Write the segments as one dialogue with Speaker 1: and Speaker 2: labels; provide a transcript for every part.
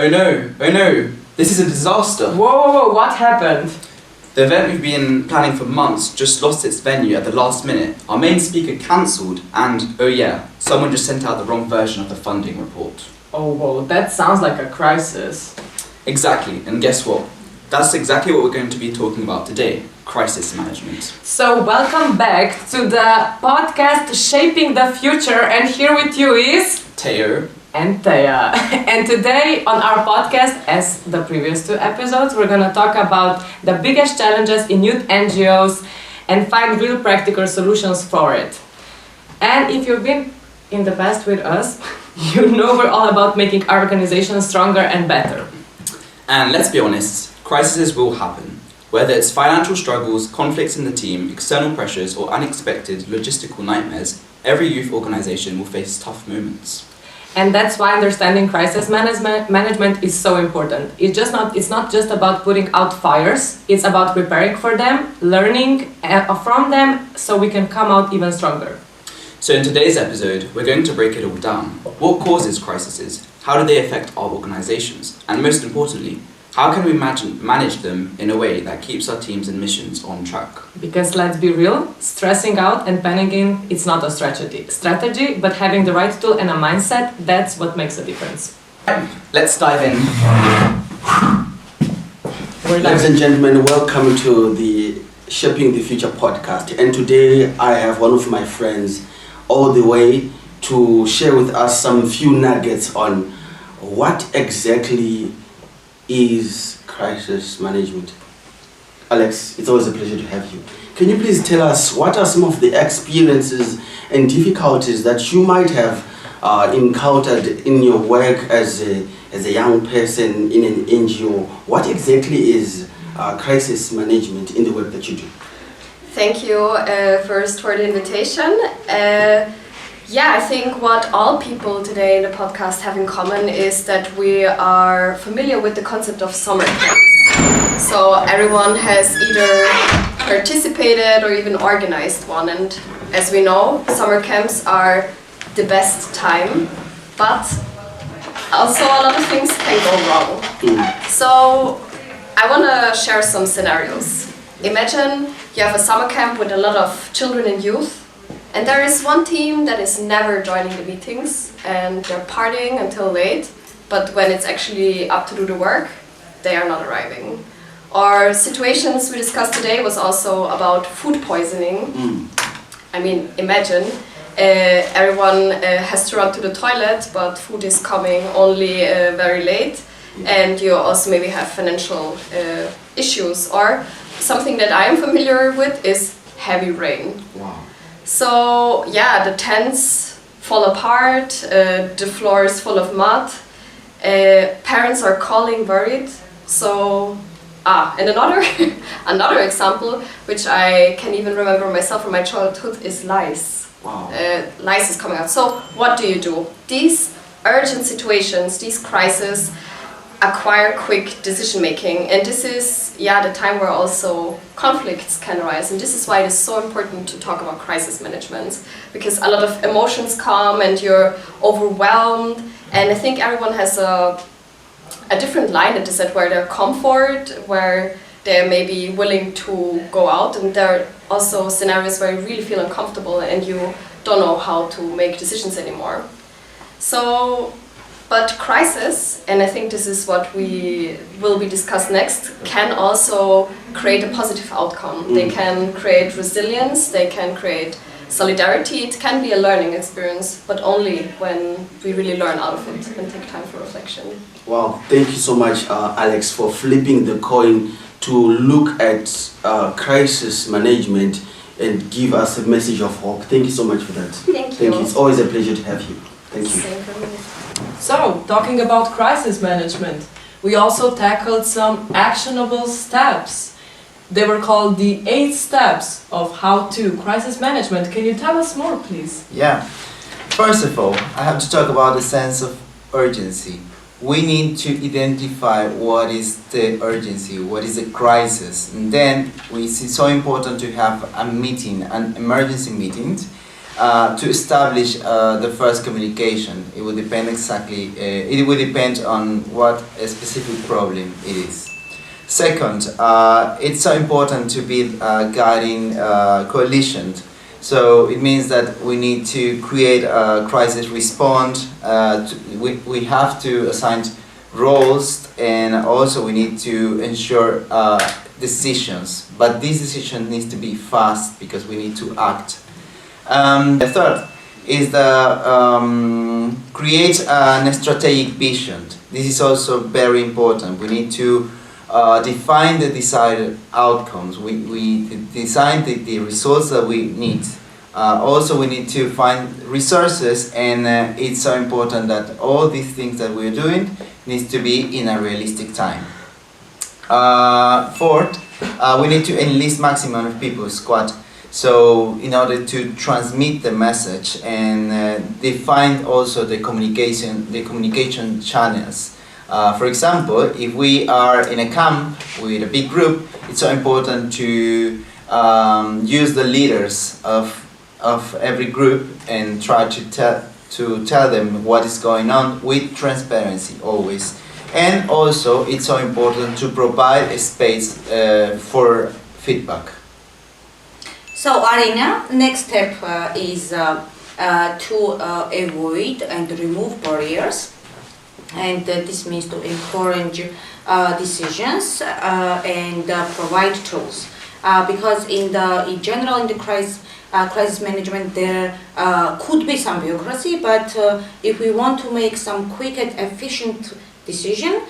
Speaker 1: Oh no, this is a disaster.
Speaker 2: Whoa, what happened?
Speaker 1: The event we've been planning for months just lost its venue at the last minute. Our main speaker cancelled and, oh yeah, someone just sent out the wrong version of the funding report.
Speaker 2: Oh, whoa, that sounds like a crisis.
Speaker 1: Exactly, and guess what? That's exactly what we're going to be talking about today, crisis management.
Speaker 2: So welcome back to the podcast Shaping the Future, and here with you is...
Speaker 1: Teo.
Speaker 2: And Thea. And today on our podcast, as the previous two episodes, we're gonna talk about the biggest challenges in youth NGOs and find real practical solutions for it. And if you've been in the past with us, you know we're all about making our organization stronger and better.
Speaker 1: And let's be honest, crises will happen. Whether it's financial struggles, conflicts in the team, external pressures, or unexpected logistical nightmares, every youth organization will face tough moments.
Speaker 2: And that's why understanding crisis management is so important. It's not just about putting out fires, it's about preparing for them, learning from them, so we can come out even stronger.
Speaker 1: So in today's episode, we're going to break it all down. What causes crises? How do they affect our organizations? And most importantly, how can we manage them in a way that keeps our teams and missions on track?
Speaker 2: Because let's be real, stressing out and panicking, it's not a strategy, but having the right tool and a mindset, that's what makes a difference.
Speaker 1: Let's dive in.
Speaker 3: Ladies and gentlemen, welcome to the Shaping the Future podcast. And today I have one of my friends all the way to share with us some few nuggets on what exactly is crisis management. Alex, it's always a pleasure to have you. Can you please tell us what are some of the experiences and difficulties that you might have encountered in your work as a young person in an NGO? What exactly is crisis management in the work that you do?
Speaker 4: Thank you first for the invitation. I think what all people today in the podcast have in common is that we are familiar with the concept of summer camps. So everyone has either participated or even organized one, and as we know, summer camps are the best time, but also a lot of things can go wrong. So I want to share some scenarios. Imagine you have a summer camp with a lot of children and youth, and there is one team that is never joining the meetings and they're partying until late, but when it's actually up to do the work, they are not arriving. Or situations we discussed today was also about food poisoning. I mean, imagine everyone has to run to the toilet, but food is coming only very late, and you also maybe have financial issues. Or something that I am familiar with is heavy rain.
Speaker 3: Wow.
Speaker 4: So the tents fall apart, the floor is full of mud, parents are calling worried. So, and another example, which I can even remember myself from my childhood, is lice.
Speaker 3: Wow.
Speaker 4: Lice is coming out. So what do? These urgent situations, these crises, acquire quick decision making, and this is the time where also conflicts can arise, and this is why it is so important to talk about crisis management, because a lot of emotions come and you're overwhelmed, and I think everyone has a different line at this, where they're comfort, where they're maybe willing to go out, and there are also scenarios where you really feel uncomfortable and you don't know how to make decisions anymore. But crisis, and I think this is what we will be discussed next, can also create a positive outcome. They can create resilience, they can create solidarity. It can be a learning experience, but only when we really learn out of it and take time for reflection.
Speaker 3: Wow, thank you so much, Alex, for flipping the coin to look at crisis management and give us a message of hope. Thank you so much for that.
Speaker 4: Thank you.
Speaker 3: It's always a pleasure to have you. Thank you.
Speaker 4: Same for me.
Speaker 2: So, talking about crisis management, we also tackled some actionable steps. They were called the 8 steps of how to crisis management. Can you tell us more, please?
Speaker 5: Yeah. First of all, I have to talk about the sense of urgency. We need to identify what is the urgency, what is the crisis, and then it's so important to have a meeting, an emergency meeting, to establish the first communication. It will depend exactly, it will depend on what a specific problem it is. Second, it's so important to build guiding coalitions. So it means that we need to create a crisis response, we have to assign roles, and also we need to ensure decisions. But this decision needs to be fast because we need to act. The third is the create a strategic vision. This is also very important. We need to define the desired outcomes. We design the results that we need. Also, we need to find resources, and it's so important that all these things that we're doing needs to be in a realistic time. Fourth, we need to enlist maximum of people, squad. So in order to transmit the message and define also the communication channels. For example, if we are in a camp with a big group, it's so important to use the leaders of every group and try to tell them what is going on with transparency always. And also it's so important to provide a space for feedback.
Speaker 6: So Arina, next step is to avoid and remove barriers, and this means to encourage decisions and provide tools. Because in general in the crisis management there could be some bureaucracy, but if we want to make some quick and efficient decision,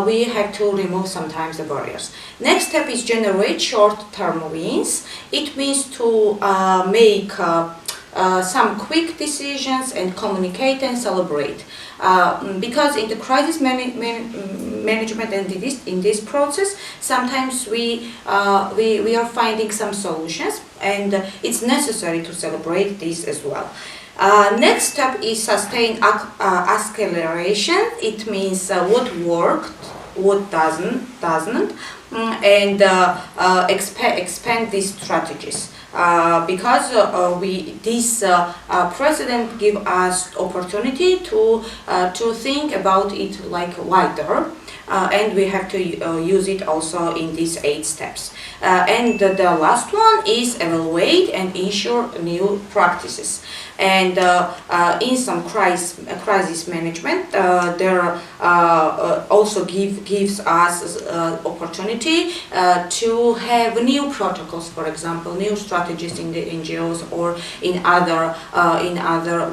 Speaker 6: we have to remove sometimes the barriers. Next step is generate short-term wins. It means to make some quick decisions and communicate and celebrate. Because in the crisis management and in this process, sometimes we are finding some solutions, and it's necessary to celebrate this as well. Next step is sustain acceleration. It means what worked, what doesn't, and expand these strategies. Because this precedent give us opportunity to think about it like wider, and we have to use it also in these 8 steps. And the last one is evaluate and ensure new practices. And in some crisis management, there also gives us opportunity to have new protocols, for example, new strategies in the NGOs or in other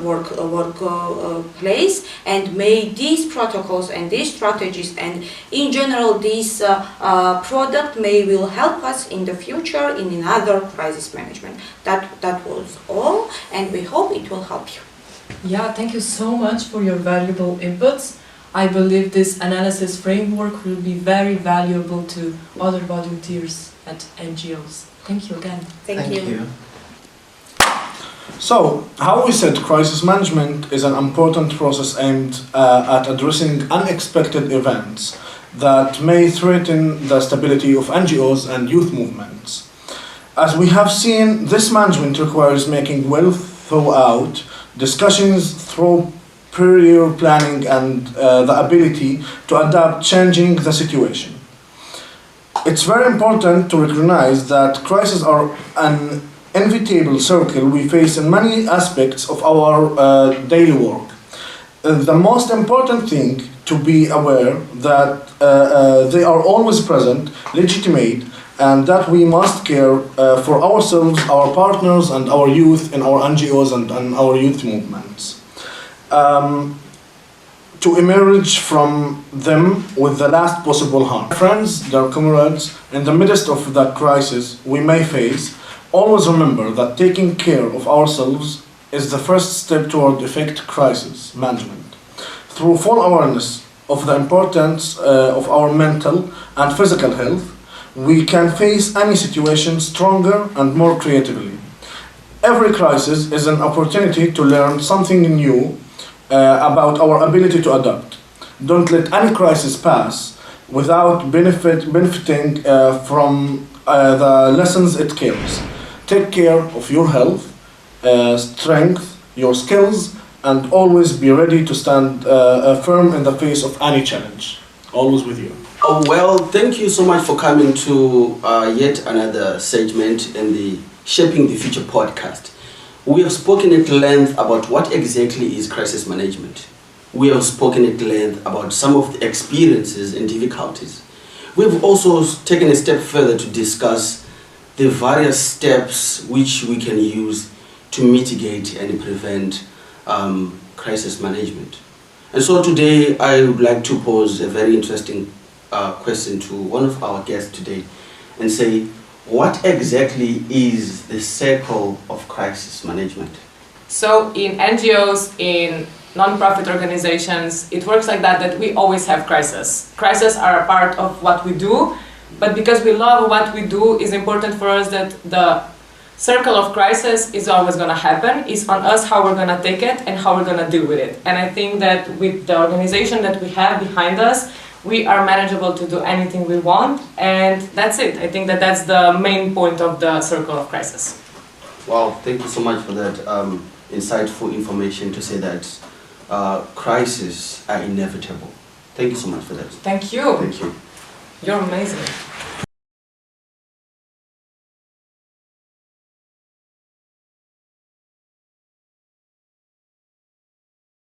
Speaker 6: workplace, and make these protocols and these strategies and in general this product will help us in the future in another crisis management. That was all, and we hope it will help you.
Speaker 2: Yeah, thank you so much for your valuable inputs. I believe this analysis framework will be very valuable to other volunteers at NGOs. Thank you again.
Speaker 6: Thank you.
Speaker 7: So, how we said, crisis management is an important process aimed at addressing unexpected events that may threaten the stability of NGOs and youth movements. As we have seen, this management requires making well thought out discussions through prior planning and the ability to adapt changing the situation. It's very important to recognize that crises are an inevitable circle we face in many aspects of our daily work. The most important thing to be aware that they are always present, legitimate, and that we must care for ourselves, our partners, and our youth in our NGOs and our youth movements. To emerge from them with the last possible harm. Friends, dear comrades, in the midst of the crisis we may face, always remember that taking care of ourselves is the first step toward effective crisis management. Through full awareness of the importance of our mental and physical health, we can face any situation stronger and more creatively. Every crisis is an opportunity to learn something new about our ability to adapt. Don't let any crisis pass without benefiting from the lessons it carries. Take care of your health, strength, your skills, and always be ready to stand firm in the face of any challenge. Always with you.
Speaker 3: Oh, well, thank you so much for coming to yet another segment in the Shaping the Future podcast. We have spoken at length about what exactly is crisis management. We have spoken at length about some of the experiences and difficulties. We have also taken a step further to discuss the various steps which we can use to mitigate and prevent crisis management. And so today I would like to pose a very interesting question to one of our guests today and say, what exactly is the circle of crisis management?
Speaker 2: So in NGOs, in non-profit organizations, it works like that we always have crises. Crises are a part of what we do, but because we love what we do, it's important for us that the circle of crisis is always going to happen. It's on us how we're going to take it and how we're going to deal with it. And I think that with the organization that we have behind us, we are manageable to do anything we want, and that's it. I think that that's the main point of the circle of crisis.
Speaker 3: Wow, thank you so much for that insightful information to say that crises are inevitable. Thank you so much for that.
Speaker 2: Thank you.
Speaker 3: Thank you.
Speaker 2: You're amazing.